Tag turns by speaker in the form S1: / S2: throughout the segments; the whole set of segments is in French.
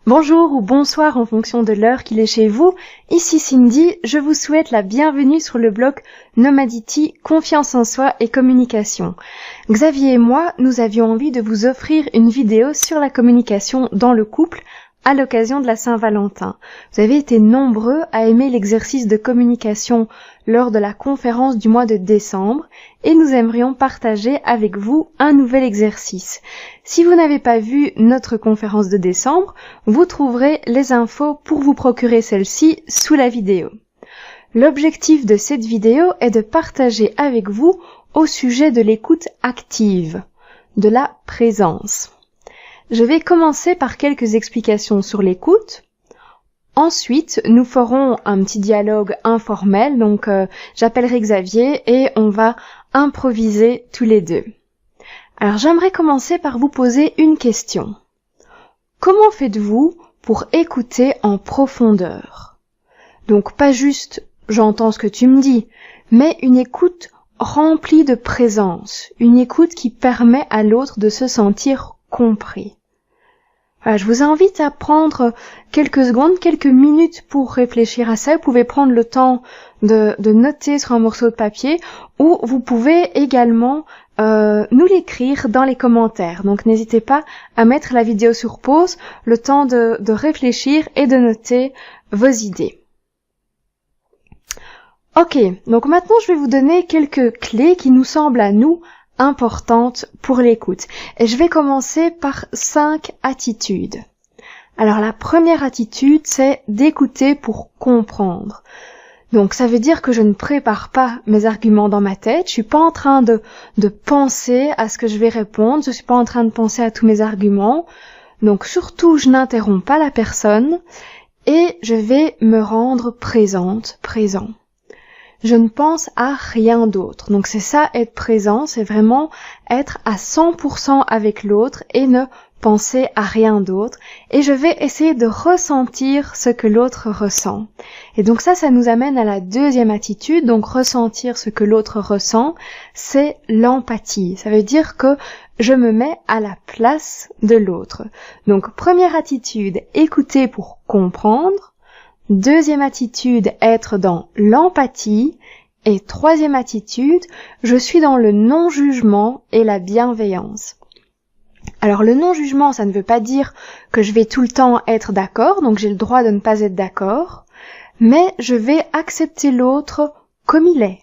S1: Bonjour ou bonsoir en fonction de l'heure qu'il est chez vous, ici Cindy, je vous souhaite la bienvenue sur le blog Nomadity, confiance en soi et communication. Xavier et moi, nous avions envie de vous offrir une vidéo sur la communication dans le couple à l'occasion de la Saint-Valentin. Vous avez été nombreux à aimer l'exercice de communication lors de la conférence du mois de décembre et nous aimerions partager avec vous un nouvel exercice. Si vous n'avez pas vu notre conférence de décembre, vous trouverez les infos pour vous procurer celle-ci sous la vidéo. L'objectif de cette vidéo est de partager avec vous au sujet de l'écoute active, de la présence. Je vais commencer par quelques explications sur l'écoute. Ensuite, nous ferons un petit dialogue informel, donc j'appellerai Xavier et on va improviser tous les deux. Alors j'aimerais commencer par vous poser une question. Comment faites-vous pour écouter en profondeur? Donc pas juste « j'entends ce que tu me dis », mais une écoute remplie de présence, une écoute qui permet à l'autre de se sentir compris. Voilà, je vous invite à prendre quelques secondes, quelques minutes pour réfléchir à ça. Vous pouvez prendre le temps de noter sur un morceau de papier ou vous pouvez également nous l'écrire dans les commentaires. Donc n'hésitez pas à mettre la vidéo sur pause, le temps de réfléchir et de noter vos idées. Ok, donc maintenant je vais vous donner quelques clés qui nous semblent à nous importante pour l'écoute. Et je vais commencer par 5 attitudes. Alors la première attitude, c'est d'écouter pour comprendre. Donc ça veut dire que je ne prépare pas mes arguments dans ma tête, je suis pas en train de penser à ce que je vais répondre, je suis pas en train de penser à tous mes arguments. Donc surtout, je n'interromps pas la personne et je vais me rendre présent. Je ne pense à rien d'autre. Donc c'est ça, être présent, c'est vraiment être à 100% avec l'autre et ne penser à rien d'autre. Et je vais essayer de ressentir ce que l'autre ressent. Et donc ça nous amène à la deuxième attitude. Donc ressentir ce que l'autre ressent, c'est l'empathie. Ça veut dire que je me mets à la place de l'autre. Donc première attitude, écouter pour comprendre. Deuxième attitude, être dans l'empathie. Et troisième attitude, je suis dans le non-jugement et la bienveillance. Alors le non-jugement, ça ne veut pas dire que je vais tout le temps être d'accord, donc j'ai le droit de ne pas être d'accord, mais je vais accepter l'autre comme il est.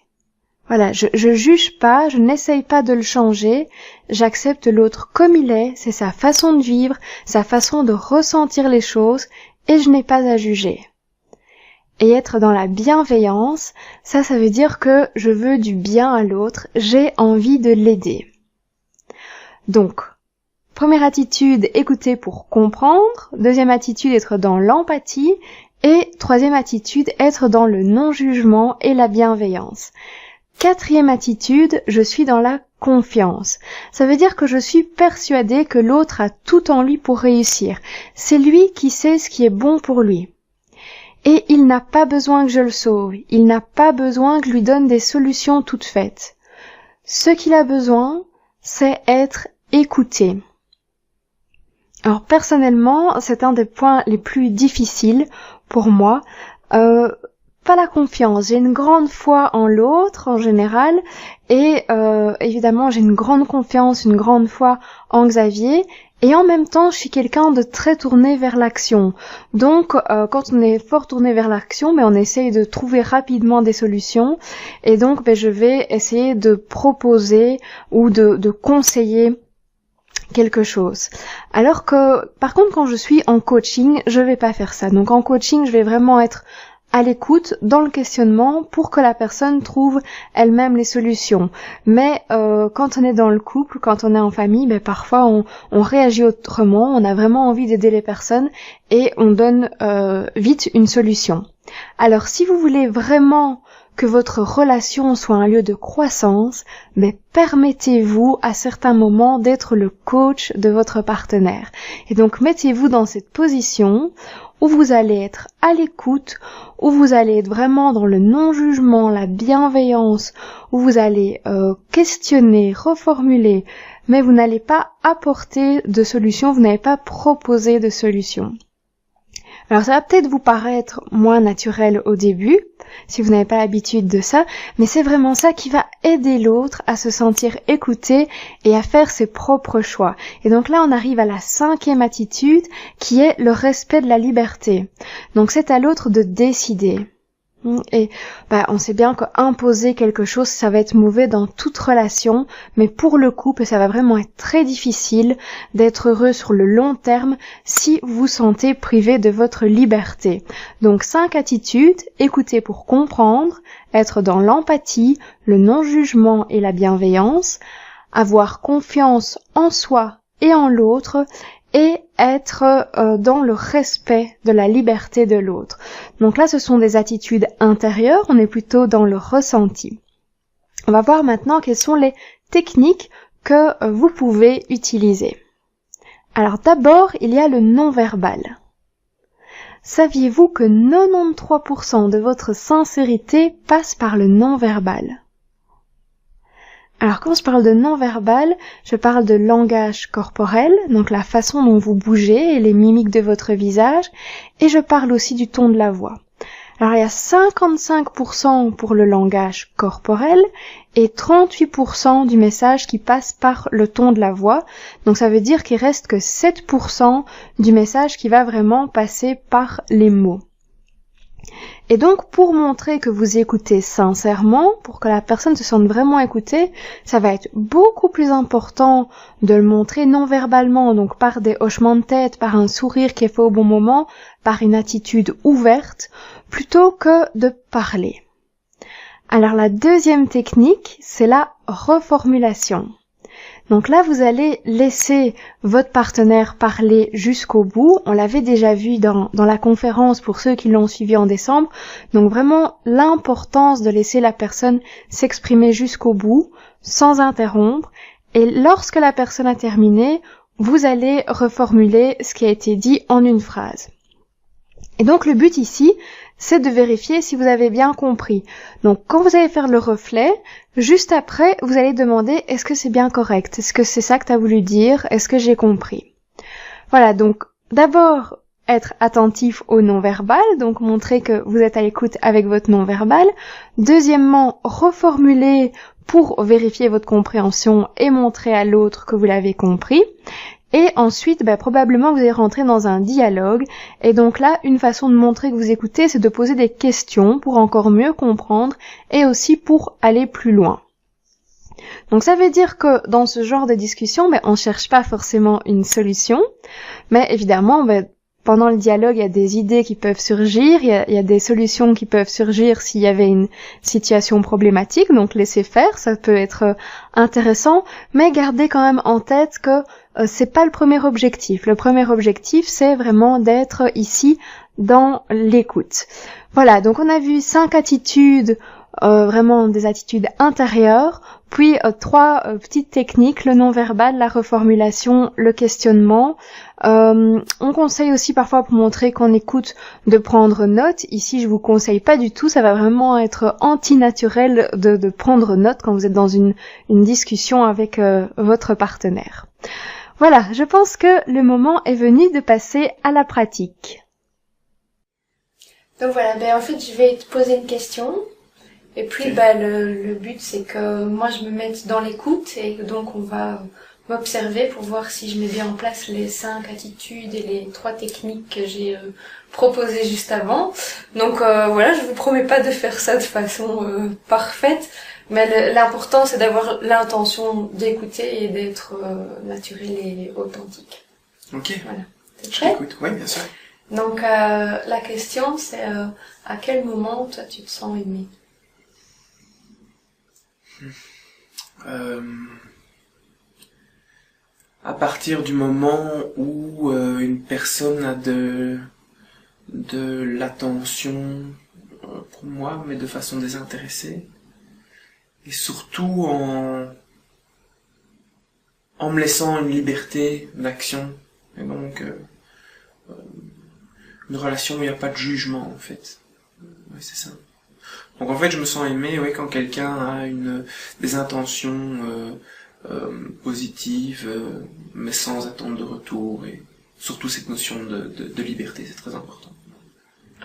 S1: Voilà, je juge pas, je n'essaye pas de le changer, j'accepte l'autre comme il est, c'est sa façon de vivre, sa façon de ressentir les choses, et je n'ai pas à juger. Et être dans la bienveillance, ça veut dire que je veux du bien à l'autre, j'ai envie de l'aider. Donc, première attitude, écouter pour comprendre. Deuxième attitude, être dans l'empathie. Et troisième attitude, être dans le non-jugement et la bienveillance. Quatrième attitude, je suis dans la confiance. Ça veut dire que je suis persuadée que l'autre a tout en lui pour réussir. C'est lui qui sait ce qui est bon pour lui. Et il n'a pas besoin que je le sauve, il n'a pas besoin que je lui donne des solutions toutes faites. Ce qu'il a besoin, c'est être écouté. Alors personnellement, c'est un des points les plus difficiles pour moi. Pas la confiance, j'ai une grande foi en l'autre en général et évidemment j'ai une grande confiance, une grande foi en Xavier. Et en même temps, je suis quelqu'un de très tourné vers l'action. Donc, quand on est fort tourné vers l'action, on essaye de trouver rapidement des solutions. Et donc, je vais essayer de proposer ou de conseiller quelque chose. Alors que, par contre, quand je suis en coaching, je vais pas faire ça. Donc, en coaching, je vais vraiment être à l'écoute, dans le questionnement, pour que la personne trouve elle-même les solutions. Mais quand on est dans le couple, quand on est en famille, parfois on réagit autrement, on a vraiment envie d'aider les personnes et on donne vite une solution. Alors si vous voulez vraiment que votre relation soit un lieu de croissance, permettez-vous à certains moments d'être le coach de votre partenaire. Et donc mettez-vous dans cette position où vous allez être à l'écoute, où vous allez être vraiment dans le non-jugement, la bienveillance, où vous allez questionner, reformuler, mais vous n'allez pas apporter de solution, vous n'allez pas proposer de solution. Alors ça va peut-être vous paraître moins naturel au début, si vous n'avez pas l'habitude de ça, mais c'est vraiment ça qui va aider l'autre à se sentir écouté et à faire ses propres choix. Et donc là, on arrive à la 5e attitude, qui est le respect de la liberté. Donc c'est à l'autre de décider. Et on sait bien qu'imposer quelque chose, ça va être mauvais dans toute relation, mais pour le couple, ça va vraiment être très difficile d'être heureux sur le long terme si vous vous sentez privé de votre liberté. Donc 5 attitudes: écouter pour comprendre, être dans l'empathie, le non-jugement et la bienveillance, avoir confiance en soi et en l'autre, et être dans le respect de la liberté de l'autre. Donc là, ce sont des attitudes intérieures, on est plutôt dans le ressenti. On va voir maintenant quelles sont les techniques que vous pouvez utiliser. Alors d'abord, il y a le non-verbal. Saviez-vous que 93% de votre sincérité passe par le non-verbal ? Alors quand je parle de non-verbal, je parle de langage corporel, donc la façon dont vous bougez et les mimiques de votre visage, et je parle aussi du ton de la voix. Alors il y a 55% pour le langage corporel et 38% du message qui passe par le ton de la voix, donc ça veut dire qu'il reste que 7% du message qui va vraiment passer par les mots. Et donc, pour montrer que vous écoutez sincèrement, pour que la personne se sente vraiment écoutée, ça va être beaucoup plus important de le montrer non verbalement, donc par des hochements de tête, par un sourire qui est fait au bon moment, par une attitude ouverte, plutôt que de parler. Alors la deuxième technique, c'est la reformulation. Donc là, vous allez laisser votre partenaire parler jusqu'au bout. On l'avait déjà vu dans la conférence pour ceux qui l'ont suivi en décembre. Donc vraiment, l'importance de laisser la personne s'exprimer jusqu'au bout, sans interrompre. Et lorsque la personne a terminé, vous allez reformuler ce qui a été dit en une phrase. Et donc le but ici, c'est de vérifier si vous avez bien compris. Donc quand vous allez faire le reflet, juste après, vous allez demander: est-ce que c'est bien correct? Est-ce que c'est ça que tu as voulu dire? Est-ce que j'ai compris? Voilà, donc d'abord être attentif au non-verbal, donc montrer que vous êtes à l'écoute avec votre non-verbal. Deuxièmement, reformuler pour vérifier votre compréhension et montrer à l'autre que vous l'avez compris. Et ensuite, probablement vous allez rentrer dans un dialogue. Et donc là, une façon de montrer que vous écoutez, c'est de poser des questions pour encore mieux comprendre et aussi pour aller plus loin. Donc ça veut dire que dans ce genre de discussion, on ne cherche pas forcément une solution, mais évidemment, pendant le dialogue, il y a des idées qui peuvent surgir, il y a des solutions qui peuvent surgir s'il y avait une situation problématique, donc laissez faire, ça peut être intéressant, mais gardez quand même en tête que c'est pas le premier objectif. Le premier objectif, c'est vraiment d'être ici dans l'écoute. Voilà, donc on a vu 5 attitudes, vraiment des attitudes intérieures, puis 3 petites techniques: le non-verbal, la reformulation, le questionnement. On conseille aussi parfois, pour montrer qu'on écoute, de prendre note. Ici, je vous conseille pas du tout, ça va vraiment être anti-naturel de prendre note quand vous êtes dans une discussion avec votre partenaire. Voilà, je pense que le moment est venu de passer à la pratique.
S2: Donc voilà, en fait je vais te poser une question. Et puis le but c'est que moi je me mette dans l'écoute, et donc on va m'observer pour voir si je mets bien en place les 5 attitudes et les 3 techniques que j'ai proposées juste avant. Donc voilà, je vous promets pas de faire ça de façon parfaite, mais l'important c'est d'avoir l'intention d'écouter et d'être naturel et authentique.
S3: Ok.
S2: Voilà.
S3: Je t'écoute, oui, bien sûr.
S2: Donc la question c'est à quel moment toi tu te sens aimé?
S3: À partir du moment où une personne a de l'attention pour moi, mais de façon désintéressée, et surtout en me laissant une liberté d'action, et donc une relation où il n'y a pas de jugement en fait. Ouais, c'est ça. Donc en fait, je me sens aimé, quand quelqu'un a des intentions positives, mais sans attente de retour, et surtout cette notion de liberté, c'est très important.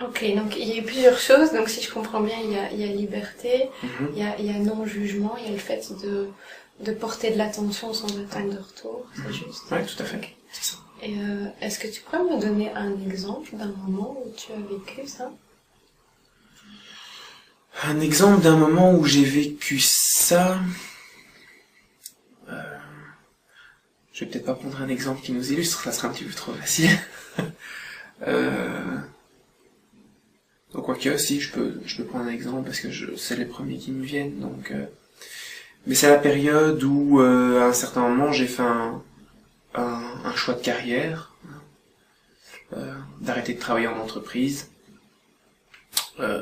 S2: Ok, donc il y a plusieurs choses. Donc si je comprends bien, il y a liberté, il y a non-jugement, il y a le fait de porter de l'attention sans attendre de retour, c'est juste?
S3: Oui, tout à fait.
S2: Okay.
S3: C'est ça.
S2: Et est-ce que tu pourrais me donner un exemple d'un moment où tu as vécu ça?
S3: Un exemple d'un moment où j'ai vécu ça... Je vais peut-être pas prendre un exemple qui nous illustre, ça serait un petit peu trop facile. Donc quoique, si, je peux prendre un exemple parce que c'est les premiers qui me viennent. Donc, mais c'est la période où, à un certain moment, j'ai fait un choix de carrière, d'arrêter de travailler en entreprise. Ben,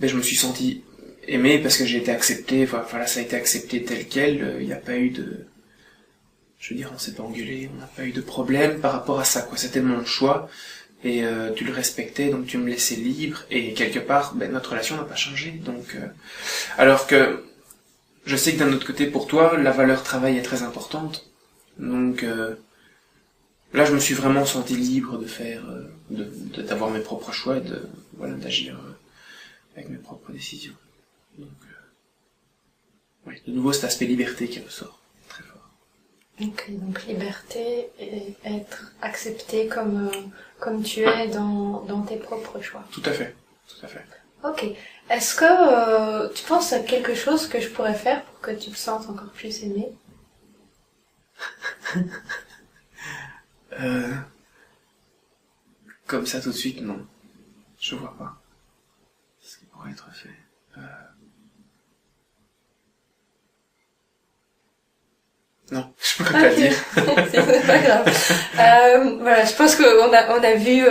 S3: je me suis senti aimé parce que j'ai été accepté, voilà, ça a été accepté tel quel, il n'y a pas eu de... Je veux dire, on s'est pas engueulé, on n'a pas eu de problème par rapport à ça, quoi. C'était mon choix, et tu le respectais, donc tu me laissais libre, et quelque part, ben, notre relation n'a pas changé, donc... Alors que, je sais que d'un autre côté, pour toi, la valeur travail est très importante, donc... Là, je me suis vraiment senti libre de faire, d'avoir mes propres choix et voilà, d'agir avec mes propres décisions. Donc, oui, de nouveau, cet aspect liberté qui ressort très fort.
S2: Ok, donc liberté et être accepté comme tu es dans tes propres choix.
S3: Tout à fait, tout à fait.
S2: Ok. Est-ce que tu penses à quelque chose que je pourrais faire pour que tu te sentes encore plus aimé?
S3: Comme ça tout de suite, non. Je vois pas ce qui pourrait être fait. Non, je pourrais pas dire.
S2: C'est pas grave. Voilà, je pense qu'on a vu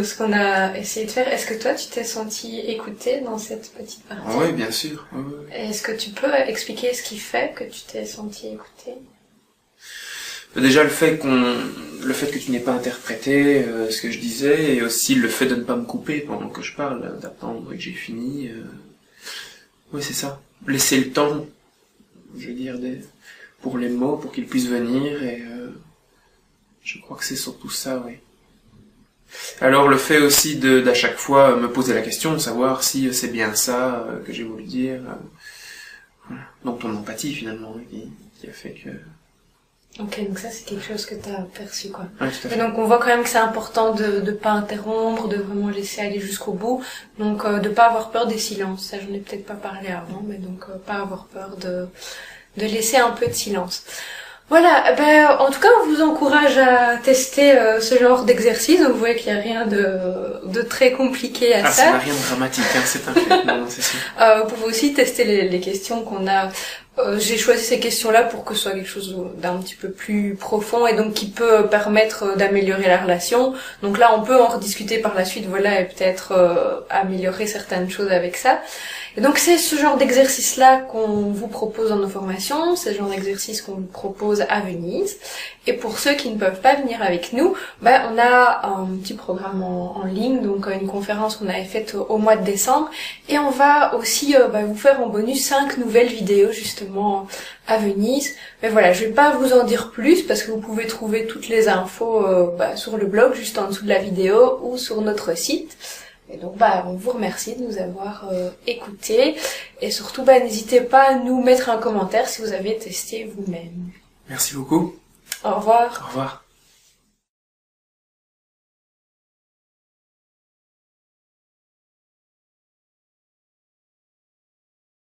S2: ce qu'on a essayé de faire. Est-ce que toi, tu t'es senti écouté dans cette petite partie?
S3: Oui, bien sûr. Oui.
S2: Est-ce que tu peux expliquer ce qui fait que tu t'es senti écouté?
S3: Déjà le fait que tu n'aies pas interprété ce que je disais, et aussi le fait de ne pas me couper pendant que je parle, d'attendre que j'ai fini. Oui, c'est ça. Laisser le temps, je veux dire, pour les mots, pour qu'ils puissent venir, et je crois que c'est surtout ça, oui. Alors le fait aussi d'à chaque fois me poser la question, savoir si c'est bien ça que j'ai voulu dire. Voilà. Donc ton empathie finalement, qui a fait que...
S2: Ok, donc ça c'est quelque chose que tu as perçu, quoi.
S3: Ouais, tout à fait.
S2: Et donc on voit quand même que c'est important de pas interrompre, de vraiment laisser aller jusqu'au bout, donc de pas avoir peur des silences. Ça j'en ai peut-être pas parlé avant, mais donc pas avoir peur de laisser un peu de silence. Voilà, ben en tout cas on vous encourage à tester ce genre d'exercice. Vous voyez qu'il y a rien de très compliqué à ça.
S3: Ça n'a rien de dramatique, hein, c'est un fait. Non, c'est sûr.
S2: Vous pouvez aussi tester les questions qu'on a. J'ai choisi ces questions-là pour que ce soit quelque chose d'un petit peu plus profond et donc qui peut permettre d'améliorer la relation. Donc là, on peut en rediscuter par la suite, voilà, et peut-être améliorer certaines choses avec ça. Et donc c'est ce genre d'exercice-là qu'on vous propose dans nos formations, c'est ce genre d'exercice qu'on vous propose à Venise. Et pour ceux qui ne peuvent pas venir avec nous, ben on a un petit programme en ligne, donc une conférence qu'on avait faite au mois de décembre. Et on va aussi vous faire en bonus 5 nouvelles vidéos justement à Venise. Mais voilà, je vais pas vous en dire plus parce que vous pouvez trouver toutes les infos sur le blog, juste en dessous de la vidéo ou sur notre site. Et donc on vous remercie de nous avoir écoutés et surtout n'hésitez pas à nous mettre un commentaire si vous avez testé vous-même.
S3: Merci beaucoup.
S2: Au revoir.
S3: Au revoir.